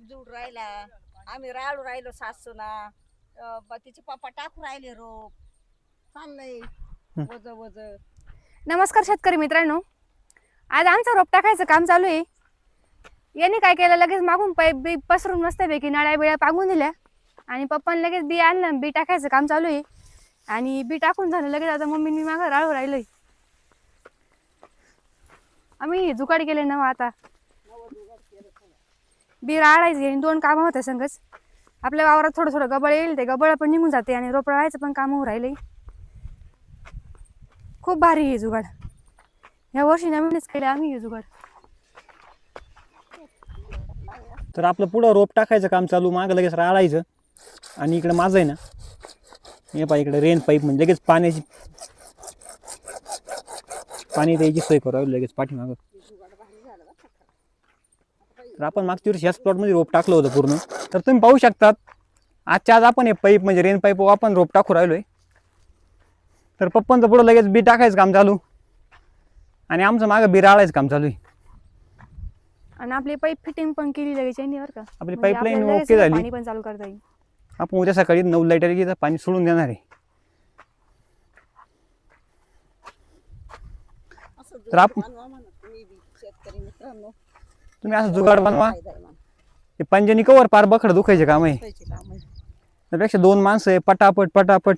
Pipe जुड राहिला, आम्ही राळू राहिलो सासूना, तिचे पप्पा टाकू राहिले रोप, चाललंय वज वज. नमस्कार शेतकरी मित्रांनो, आज आमचं रोप टाकायचं काम चालू आहे. यांनी काय केलं, लगेच मागून पाईप बी पसरून मस्तपैकी नळ्या बिळ्या पागून दिल्या आणि पप्पाने लगेच बी आणलं. बी टाकायचं काम चालू आहे आणि बी टाकून झालं लगेच. आता मम्मीनी मागं राळू राहिलोय. आम्ही जुगाड केले ना आता बी राळायचे, 2 कामं होते संगच. आपल्या वावरात थोडं थोडं गबळ येईल, ते गबळ पण निघून जाते आणि रोप राळायचं पण काम होऊ राहिले. खूप भारी आहे जुगाड. या वर्षी नवीनच केले आम्ही हे जुगाड. तर आपलं पुढं रोप टाकायचं काम चालू, मागं लगेच राळायचं. आणि इकडे माझं आहे ना, हे पहा इकडे रेन पाईप म्हणजे लगेच पाणी द्यायची सोय करावी लगेच पाठीमागं. तर आपण मागच्या वर्षी याच प्लॉटमध्ये रोप टाकलं होतं पूर्ण. तर तुम्ही पाहू शकतात आजच्या आज आपण हे पाईप म्हणजे रेन पाईप आपण रोप टाकू राहिलोय. तर पप्पांचं पुढं लगेच बी टाकायचं काम चालू आणि आमचं मागं बी राळायचं काम चालू आहे. आणि आपली पाईप फिटिंग पण केली लगेच यांनी बरं का. आपली म्हणजे पाईपलाईन आपल्याला ओके लगेच झाली. पाणी पण चालू करता येईल. आपण उद्या सकाळी 9 लाईटर पाणी सोडून देणार आहे. तर आपण शेतकरी मित्रांनो, तुम्ही असं जुगाड बनवा. फायदा आहे मला. ते पंजनी कवर पार बखड दुखायचे काम आहे. पैसे काम आहे. त्यापेक्षा 2 माणसं आहे, पटापट पटापट